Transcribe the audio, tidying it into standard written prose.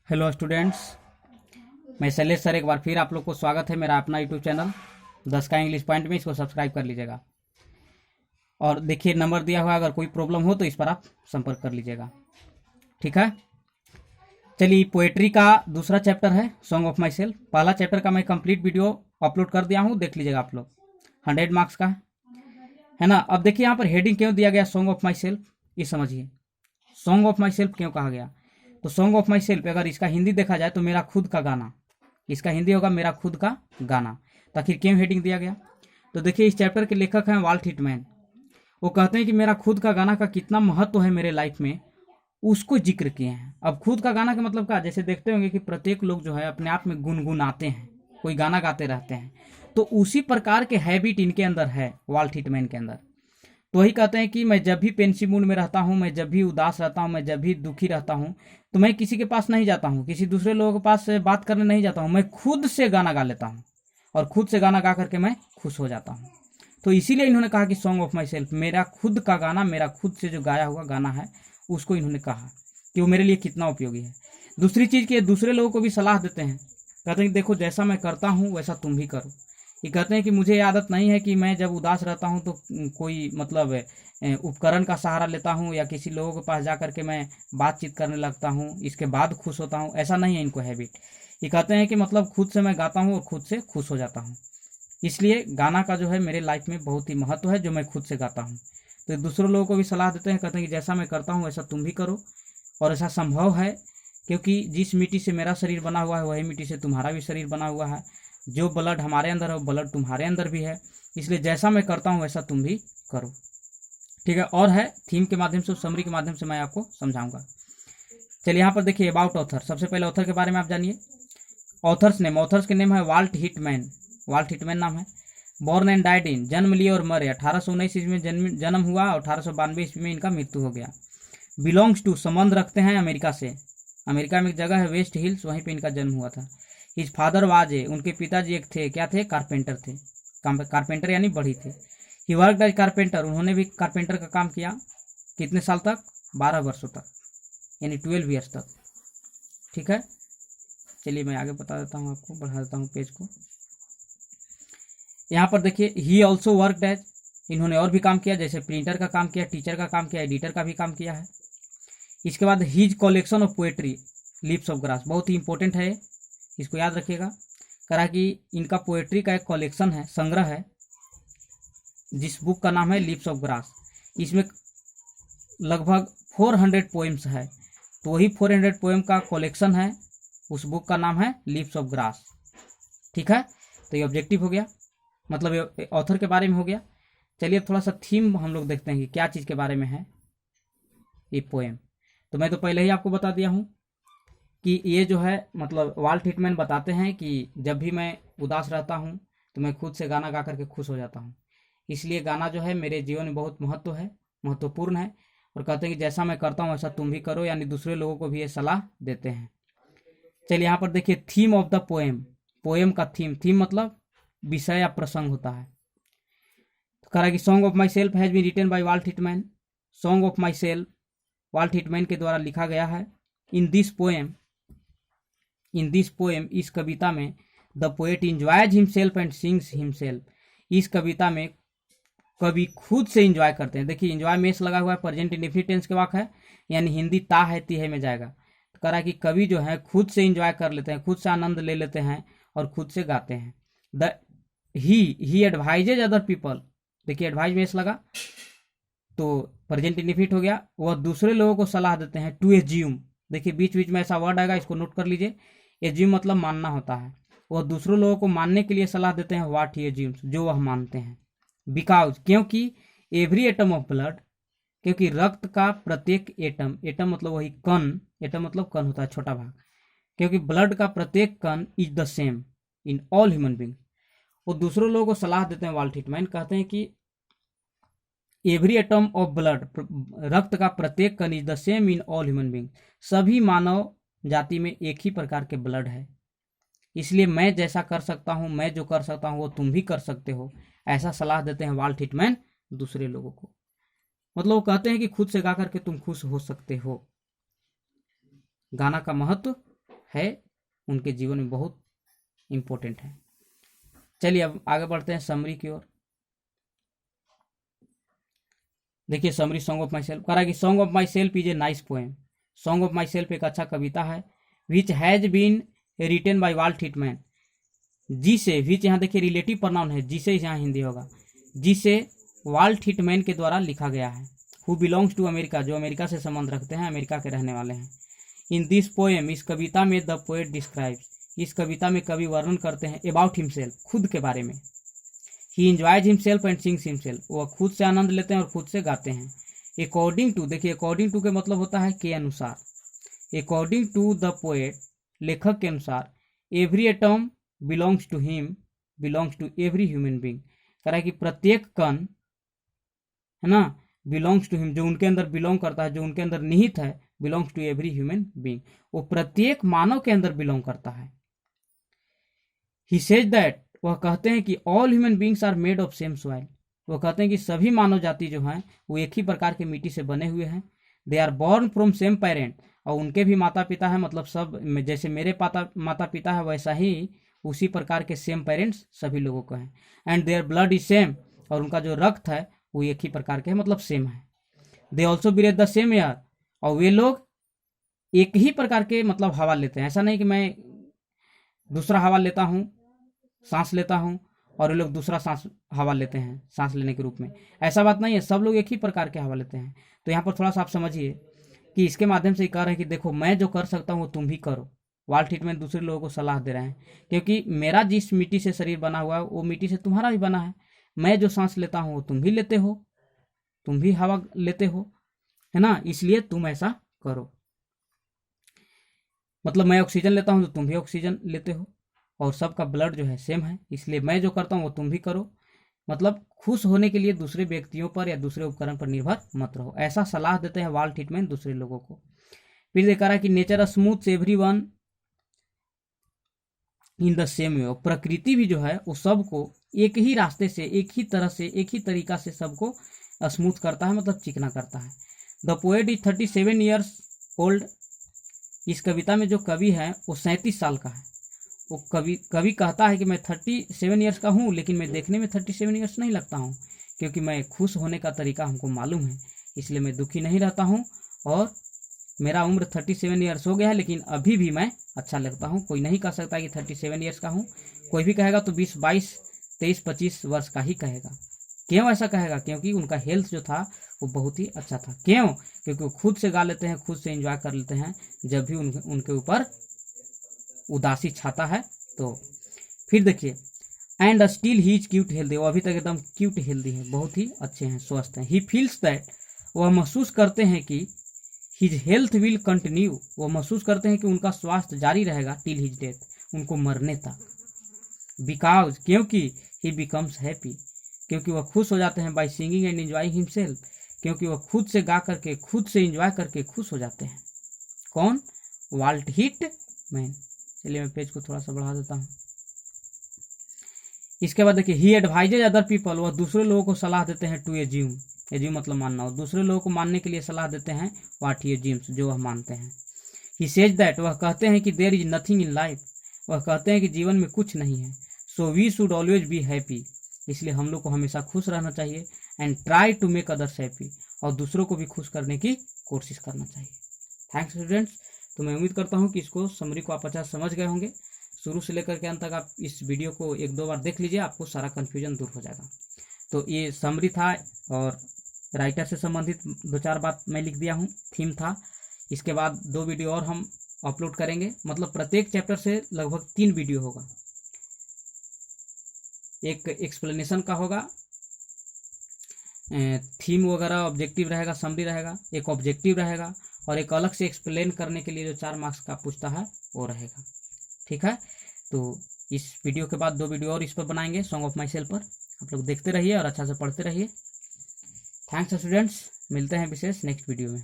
Hello students, मैं Shailesh sir एक बार फिर आप लोग को स्वागत है मेरा अपना यूट्यूब चैनल 10 का इंग्लिश पॉइंट में। इसको सब्सक्राइब कर लीजिएगा और देखिए नंबर दिया हुआ, अगर कोई प्रॉब्लम हो तो इस पर आप संपर्क कर लीजिएगा। ठीक है, चलिए पोएट्री का दूसरा चैप्टर है सॉन्ग ऑफ माई सेल्फ। पहला चैप्टर का मैं कंप्लीट वीडियो अपलोड कर दिया हूँ, देख लीजिएगा आप लोग। 100 मार्क्स का है ना। अब देखिए यहाँ पर हेडिंग क्यों दिया गया सॉन्ग ऑफ माई सेल्फ, ये समझिए। सॉन्ग ऑफ माई सेल्फ क्यों कहा गया? तो सॉन्ग ऑफ माई सेल्फ अगर इसका हिंदी देखा जाए तो मेरा खुद का गाना, इसका हिंदी होगा मेरा खुद का गाना। तो आखिर क्यों हेडिंग दिया गया? तो देखिए इस चैप्टर के लेखक हैं वाल्ट हिटमैन। वो कहते हैं कि मेरा खुद का गाना का कितना महत्व है मेरे लाइफ में, उसको जिक्र किए हैं। अब खुद का गाना का मतलब क्या? जैसे देखते होंगे कि प्रत्येक लोग जो है अपने आप में गुनगुनाते हैं, कोई गाना गाते रहते हैं, तो उसी प्रकार के हैबिट इनके अंदर है, वाल्ट हिटमैन के अंदर। तो वही कहते हैं कि मैं जब भी पेंसिव मूड में रहता हूँ, मैं जब भी उदास रहता हूँ, मैं जब भी दुखी रहता हूँ, तो मैं किसी के पास नहीं जाता हूँ, किसी दूसरे लोगों के पास बात करने नहीं जाता हूँ, मैं खुद से गाना गा लेता हूँ और खुद से गाना गा करके मैं खुश हो जाता हूँ। तो इसीलिए इन्होंने कहा कि सॉन्ग ऑफ माई सेल्फ, मेरा खुद का गाना, मेरा खुद से जो गाया हुआ गाना है, उसको इन्होंने कहा कि वो मेरे लिए कितना उपयोगी है। दूसरी चीज़ कि दूसरे लोगों को भी सलाह देते हैं, कहते हैं कि देखो जैसा मैं करता हूँ वैसा तुम भी करो। ये कहते हैं कि मुझे ये आदत नहीं है कि मैं जब उदास रहता हूँ तो कोई मतलब उपकरण का सहारा लेता हूँ या किसी लोगों के पास जा करके मैं बातचीत करने लगता हूँ, इसके बाद खुश होता हूँ, ऐसा नहीं है इनको हैबिट। ये कहते हैं कि मतलब खुद से मैं गाता हूँ और खुद से खुश हो जाता हूँ। इसलिए गाना का जो है मेरे लाइफ में बहुत ही महत्व है, जो मैं खुद से गाता हूँ। तो दूसरों लोगों को भी सलाह देते हैं, कहते हैं कि जैसा मैं करता हूँ वैसा तुम भी करो। और ऐसा संभव है क्योंकि जिस मिट्टी से मेरा शरीर बना हुआ है वही मिट्टी से तुम्हारा भी शरीर बना हुआ है। जो ब्लड हमारे अंदर है वो ब्लड तुम्हारे अंदर भी है, इसलिए जैसा मैं करता हूँ वैसा तुम भी करो। ठीक है, और है थीम के माध्यम से, समरी के माध्यम से मैं आपको समझाऊंगा। चलिए यहाँ पर देखिए अबाउट ऑथर। सबसे पहले ऑथर के बारे में आप जानिए। ऑथर्स नेम, ऑथर्स के नेम है वाल्ट हिटमैन। वाल्ट हिटमैन नाम है। बॉर्न एंड डाइड इन, जन्म लिए और मरे 1819 ईस्वी में जन्म हुआ और 1892 ईस्वी में इनका मृत्यु हो गया। बिलोंग्स टू, संबंध रखते हैं अमेरिका से। अमेरिका में एक जगह है वेस्ट हिल्स, वहीं पे इनका जन्म हुआ था। हिज फादर वाज ए, उनके पिताजी एक थे, क्या थे? कारपेंटर थे। कारपेंटर यानी बढ़ी थे। ही वर्क एज कारपेंटर, उन्होंने भी कारपेंटर का काम किया। कितने साल तक? 12 वर्षों तक, यानी 12 ईयर्स तक। ठीक है, चलिए मैं आगे बता देता हूँ आपको, बढ़ा देता हूँ पेज को। यहाँ पर देखिए ही ऑल्सो वर्कड एज, इन्होंने और भी काम किया, जैसे प्रिंटर का काम किया, टीचर का काम किया, एडिटर का भी काम किया है। इसके बाद his collection of poetry lips of grass, बहुत ही इंपॉर्टेंट है, इसको याद रखिएगा। करा कि इनका पोएट्री का एक कलेक्शन है, संग्रह है, जिस बुक का नाम है लिप्स ऑफ ग्रास। इसमें लगभग 400 पोएम्स है, तो वही 400 पोएम का कलेक्शन है, उस बुक का नाम है लिप्स ऑफ ग्रास। ठीक है, तो ये ऑब्जेक्टिव हो गया, मतलब ऑथर के बारे में हो गया। चलिए थोड़ा सा थीम हम लोग देखते हैं कि क्या चीज़ के बारे में है ये पोएम। तो मैं तो पहले ही आपको बता दिया हूँ कि ये जो है मतलब वाल्ट हिटमैन बताते हैं कि जब भी मैं उदास रहता हूँ तो मैं खुद से गाना गा करके खुश हो जाता हूँ। इसलिए गाना जो है मेरे जीवन में बहुत महत्व है, महत्वपूर्ण है। और कहते हैं कि जैसा मैं करता हूँ वैसा तुम भी करो, यानी दूसरे लोगों को भी ये सलाह देते हैं। चलिए यहाँ पर देखिए theme of the poem. Poem का थीम, थीम मतलब विषय या प्रसंग होता है। तो कह रहा है कि song of my self has been written by Walt Whitman. Song of my self Walt Whitman के द्वारा लिखा गया है। इन दिस पोएम, इस कविता में the poet enjoys himself and sings himself. इस कविता में कवि खुद से इंजॉय करते हैं। देखिए इंजॉय मेस लगा हुआ है, प्रेजेंट इंडेफिनिट टेंस के वाक्य है, यानी हिंदी ता है ती है में जाएगा। तो कह रहा है कि कवि जो है खुद से इंजॉय कर लेते हैं, खुद से आनंद ले लेते हैं और खुद से गाते हैं। The he advises other people, देखिए एडवाइज मेस लगा तो प्रेजेंट इंडेफिनिट हो गया। वह दूसरे लोगों को सलाह देते हैं। टू एज्यूम, देखिए बीच बीच में ऐसा वर्ड आएगा, इसको नोट कर लीजिए। एज्यूम मतलब मानना होता है। वह दूसरों लोगों को मानने के लिए सलाह देते हैं। व्हाट ही एज्यूम्स, जो वह मानते हैं। बिकॉज, क्योंकि एवरी एटम ऑफ ब्लड, क्योंकि रक्त का प्रत्येक एटम, एटम मतलब वही कण, एटम मतलब कण होता है, छोटा भाग, क्योंकि ब्लड का प्रत्येक कण is the same in all human being. वो दूसरों लोगों को सलाह देते हैं। वाल्ट हिटमैन कहते हैं कि एवरी एटम ऑफ ब्लड, रक्त का प्रत्येक कण is the same in all human being, सभी मानव जाति में एक ही प्रकार के ब्लड है। इसलिए मैं जैसा कर सकता हूँ, मैं जो कर सकता हूँ वो तुम भी कर सकते हो, ऐसा सलाह देते हैं वाल्ट हिटमैन दूसरे लोगों को। मतलब वो कहते हैं कि खुद से गा करके तुम खुश हो सकते हो। गाना का महत्व है, उनके जीवन में बहुत इम्पोर्टेंट है। चलिए अब आगे बढ़ते हैं समरी की ओर। देखिए summary song of my self करा कि song of my self is a nice poem. Song of my self एक अच्छा कविता है। Which has been written by Walt Whitman, जिसे, विच यहाँ देखिए रिलेटिव प्रोनाउन है, जिसे यहाँ हिंदी होगा, जिसे वाल्ट हिटमैन के द्वारा लिखा गया है। हु बिलोंग्स टू अमेरिका, जो अमेरिका से संबंध रखते हैं, अमेरिका के रहने वाले हैं। इन दिस पोएम, इस कविता में द पोएट डिस्क्राइब्स, इस कविता में कवि वर्णन करते हैं अबाउट हिमसेल्फ, खुद के बारे में। He enjoys himself and sings himself, वह खुद से आनंद लेते हैं और खुद से गाते हैं। अकॉर्डिंग टू, देखिए अकॉर्डिंग टू के मतलब होता है के अनुसार। अकॉर्डिंग टू द पोएट, लेखक के अनुसार, every atom belongs to him, belongs to every human being. कह रहा है कि प्रत्येक कण है ना, बिलोंग्स टू हिम, जो उनके अंदर बिलोंग करता है, जो उनके अंदर निहित है, belongs to every human being, वो प्रत्येक मानव के अंदर बिलोंग करता है। ही सेज दैट, वह कहते हैं कि all human beings are made of same soil, वो कहते हैं कि सभी मानव जाति जो हैं वो एक ही प्रकार के मिट्टी से बने हुए हैं। They are born from same parent, और उनके भी माता पिता है, मतलब सब जैसे मेरे माता पिता है वैसा ही उसी प्रकार के सेम पेरेंट्स सभी लोगों को हैं। And their blood is same, और उनका जो रक्त है वो एक ही प्रकार के है, मतलब सेम है। They also breathe the same air, और वे लोग एक ही प्रकार के मतलब हवा लेते हैं। ऐसा नहीं कि मैं दूसरा हवा लेता हूँ, सांस लेता हूँ, और वे लोग दूसरा सांस हवा लेते हैं सांस लेने के रूप में, ऐसा बात नहीं है। सब लोग एक ही प्रकार के हवा लेते हैं। तो यहाँ पर थोड़ा सा आप समझिए कि इसके माध्यम से कह रहे हैं कि देखो मैं जो कर सकता हूँ वो तुम भी करो। वाल्ट हिटमैन दूसरे लोगों को सलाह दे रहे हैं, क्योंकि मेरा जिस मिट्टी से शरीर बना हुआ है वो मिट्टी से तुम्हारा भी बना है। मैं जो सांस लेता हूँ वो तुम भी लेते हो, तुम भी हवा लेते हो, है ना, इसलिए तुम ऐसा करो। मतलब मैं ऑक्सीजन लेता हूँ तो तुम भी ऑक्सीजन लेते हो, और सबका ब्लड जो है सेम है, इसलिए मैं जो करता हूँ वो तुम भी करो। मतलब खुश होने के लिए दूसरे व्यक्तियों पर या दूसरे उपकरण पर निर्भर मत रहो, ऐसा सलाह देते हैं वाल्ट हिटमैन दूसरे लोगों को। फिर देखा रहा है कि nature smooth everyone in the same way, प्रकृति भी जो है वो सबको एक ही रास्ते से, एक ही तरह से, एक ही तरीका से सबको स्मूथ करता है, मतलब चिकना करता है। The poet is 37 years old, इस कविता में जो कवि है वो 37 साल का है। वो कवि कहता है कि मैं 37 ईयर्स का हूँ, लेकिन मैं देखने में 37 ईयर्स नहीं लगता हूँ, क्योंकि मैं खुश होने का तरीका हमको मालूम है, इसलिए मैं दुखी नहीं रहता हूँ, और मेरा उम्र 37 ईयर्स हो गया है, लेकिन अभी भी मैं अच्छा लगता हूँ। कोई नहीं कह सकता कि 37 ईयर्स का हूँ, कोई भी कहेगा तो 20, 22, 23, 25 वर्ष का ही कहेगा। क्यों ऐसा कहेगा? क्योंकि उनका हेल्थ जो था वो बहुत ही अच्छा था। क्यों? क्योंकि वो खुद से गा लेते हैं, खुद से एंजॉय कर लेते हैं जब भी उनके ऊपर उदासी छाता है। तो फिर देखिए, and still he is cute healthy, वो अभी तक एकदम क्यूट हेल्दी है, बहुत ही अच्छे हैं, स्वस्थ हैं। ही फील्स दैट, वह महसूस करते हैं कि हिज हेल्थ विल कंटिन्यू, वो महसूस करते हैं कि उनका स्वास्थ्य जारी रहेगा टिल हिज डेथ, उनको मरने तक। बिकॉज, क्योंकि ही बिकम्स हैप्पी, क्योंकि वह खुश हो जाते हैं, by singing and enjoying himself, क्योंकि वह खुद से गा करके, खुद से एंजॉय करके खुश हो जाते हैं। कौन? Walt Whitman. चलिए मैं पेज को थोड़ा सा बढ़ा देता हूँ। इसके बाद देखिए, ही एडवाइजेज अदर पीपल, वह दूसरे लोगों को सलाह देते हैं टू एज्यूम, एज्यूम मतलब मानना, और दूसरे लोगों को मानने के लिए सलाह देते हैं व्हाट ही एज्यूम्स, जो वह मानते हैं। ही सेज दैट, वह कहते हैं कि there is nothing in life, वह कहते हैं कि जीवन में कुछ नहीं है। So we should always be happy, इसलिए हम लोग को हमेशा खुश रहना चाहिए। And try to make others happy, और दूसरों को भी खुश करने की कोशिश करना चाहिए। Thanks students. तो मैं उम्मीद करता हूँ कि इसको समरी को आप अच्छा समझ गए होंगे। शुरू से लेकर के अंत तक आप इस वीडियो को 1-2 बार देख लीजिए, आपको सारा कन्फ्यूजन दूर हो जाएगा। तो ये समरी था, और राइटर से संबंधित 2-4 बात मैं लिख दिया हूँ, थीम था। इसके बाद 2 वीडियो और हम अपलोड करेंगे, मतलब प्रत्येक चैप्टर से लगभग 3 वीडियो होगा। एक एक्सप्लेनेशन का होगा, थीम वगैरह ऑब्जेक्टिव रहेगा, समरी रहेगा, एक ऑब्जेक्टिव रहेगा, और एक अलग से एक्सप्लेन करने के लिए जो 4 मार्क्स का पूछता है वो रहेगा। ठीक है, तो इस वीडियो के बाद 2 वीडियो और इस पर बनाएंगे, सॉन्ग ऑफ माई सेल्फ पर। आप लोग देखते रहिए और अच्छा से पढ़ते रहिए। थैंक्स स्टूडेंट्स, मिलते हैं विशेष नेक्स्ट वीडियो में।